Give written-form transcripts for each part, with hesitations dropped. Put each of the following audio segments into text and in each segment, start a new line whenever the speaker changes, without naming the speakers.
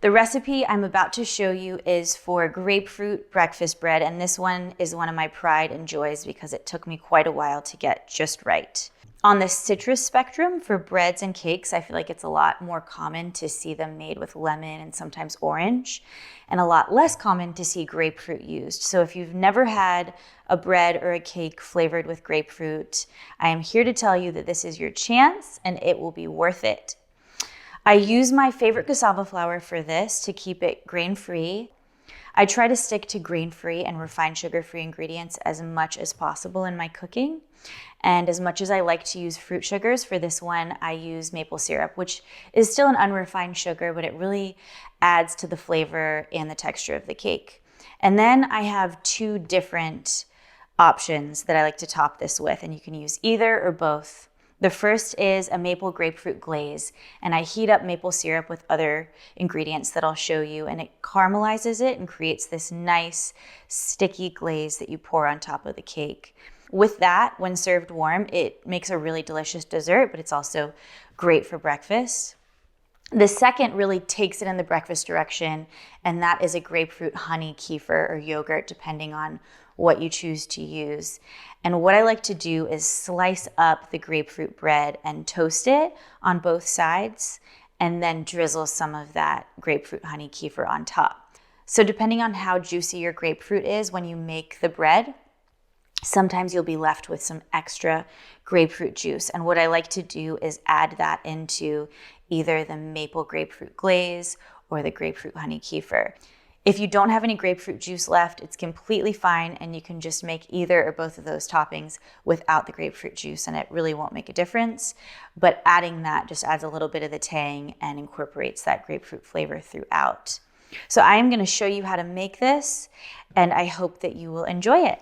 The recipe I'm about to show you is for grapefruit breakfast bread, and this one is one of my pride and joys because it took me quite a while to get just right. On the citrus spectrum for breads and cakes, I feel like it's a lot more common to see them made with lemon and sometimes orange, and a lot less common to see grapefruit used. So if you've never had a bread or a cake flavored with grapefruit, I am here to tell you that this is your chance and it will be worth it. I use my favorite cassava flour for this to keep it grain-free. I try to stick to grain-free and refined sugar-free ingredients as much as possible in my cooking. And as much as I like to use fruit sugars, for this one, I use maple syrup, which is still an unrefined sugar, but it really adds to the flavor and the texture of the cake. And then I have two different options that I like to top this with, and you can use either or both. The first is a maple grapefruit glaze, and I heat up maple syrup with other ingredients that I'll show you, and it caramelizes it and creates this nice sticky glaze that you pour on top of the cake. With that, when served warm, it makes a really delicious dessert, but it's also great for breakfast. The second really takes it in the breakfast direction, and that is a grapefruit honey kefir or yogurt, depending on what you choose to use. And what I like to do is slice up the grapefruit bread and toast it on both sides, and then drizzle some of that grapefruit honey kefir on top. So depending on how juicy your grapefruit is when you make the bread, sometimes you'll be left with some extra grapefruit juice. And what I like to do is add that into either the maple grapefruit glaze or the grapefruit honey kefir. If you don't have any grapefruit juice left, it's completely fine, and you can just make either or both of those toppings without the grapefruit juice, and it really won't make a difference. But adding that just adds a little bit of the tang and incorporates that grapefruit flavor throughout. So I am going to show you how to make this, and I hope that you will enjoy it.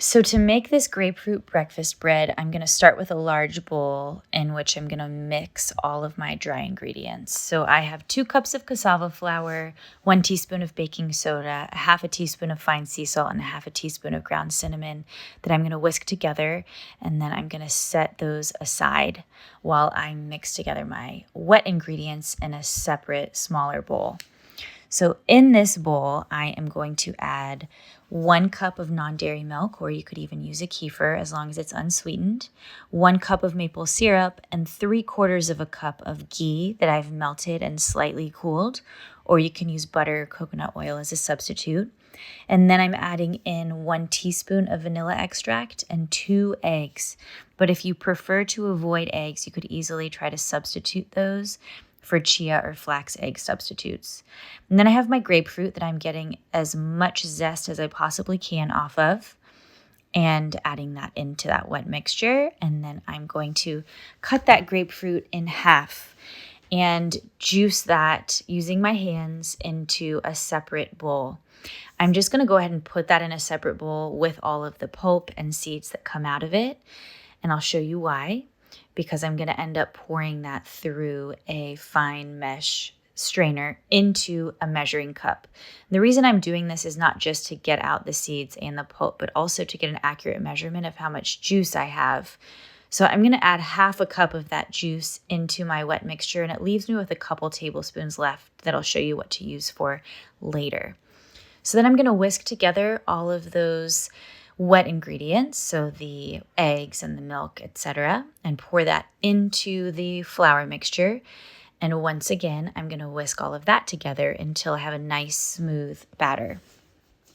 So to make this grapefruit breakfast bread, I'm going to start with a large bowl in which I'm going to mix all of my dry ingredients. So I have 2 cups of cassava flour, 1 teaspoon of baking soda, 1/2 teaspoon of fine sea salt, and 1/2 teaspoon of ground cinnamon that I'm going to whisk together. And then I'm going to set those aside while I mix together my wet ingredients in a separate, smaller bowl. So in this bowl, I am going to add 1 cup of non-dairy milk, or you could even use a kefir as long as it's unsweetened, 1 cup of maple syrup, and 3/4 of a cup of ghee that I've melted and slightly cooled, or you can use butter or coconut oil as a substitute. And then I'm adding in 1 teaspoon of vanilla extract and 2 eggs. But if you prefer to avoid eggs, you could easily try to substitute those for chia or flax egg substitutes. And then I have my grapefruit that I'm getting as much zest as I possibly can off of, and adding that into that wet mixture. And then I'm going to cut that grapefruit in half and juice that using my hands into a separate bowl. I'm just going to go ahead and put that in a separate bowl with all of the pulp and seeds that come out of it. And I'll show you why. Because I'm going to end up pouring that through a fine mesh strainer into a measuring cup. The reason I'm doing this is not just to get out the seeds and the pulp, but also to get an accurate measurement of how much juice I have. So I'm going to add 1/2 cup of that juice into my wet mixture, and it leaves me with a couple tablespoons left that I'll show you what to use for later. So then I'm going to whisk together all of those wet ingredients, so the eggs and the milk, etc., and pour that into the flour mixture. And once again, I'm going to whisk all of that together until I have a nice smooth batter.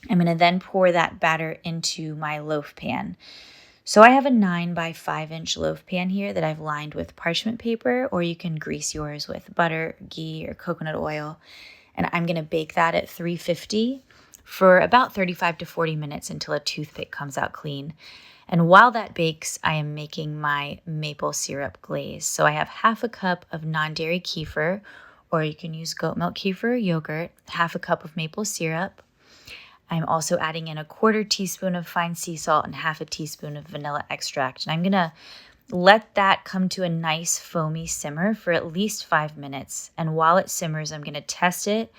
I'm going to then pour that batter into my loaf pan. So I have a 9 by 5 inch loaf pan here that I've lined with parchment paper, or you can grease yours with butter, ghee, or coconut oil. And I'm going to bake that at 350 for about 35 to 40 minutes until a toothpick comes out clean. And while that bakes, I am making my maple syrup glaze. So I have 1/2 cup of non-dairy kefir, or you can use goat milk kefir or yogurt, 1/2 cup of maple syrup. I'm also adding in 1/4 teaspoon of fine sea salt and 1/2 teaspoon of vanilla extract. And I'm going to let that come to a nice foamy simmer for at least 5 minutes. And while it simmers, I'm going to test it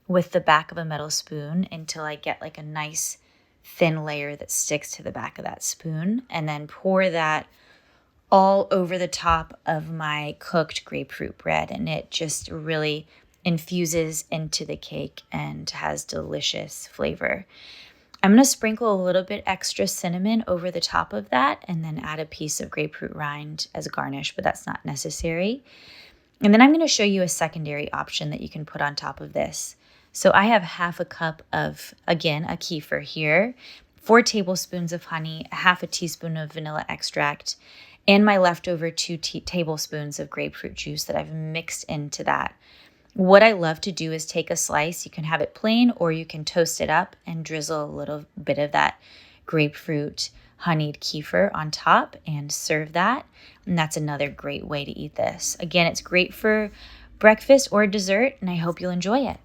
with the back of a metal spoon until I get like a nice thin layer that sticks to the back of that spoon, and then pour that all over the top of my cooked grapefruit bread. And it just really infuses into the cake and has delicious flavor. I'm going to sprinkle a little bit extra cinnamon over the top of that and then add a piece of grapefruit rind as a garnish, but that's not necessary. And then I'm going to show you a secondary option that you can put on top of this. So I have half a cup of, again, a kefir here, 4 tablespoons of honey, half a teaspoon of vanilla extract, and my leftover 2 tablespoons of grapefruit juice that I've mixed into that. What I love to do is take a slice. You can have it plain or you can toast it up and drizzle a little bit of that grapefruit honeyed kefir on top and serve that. And that's another great way to eat this. Again, it's great for breakfast or dessert, and I hope you'll enjoy it.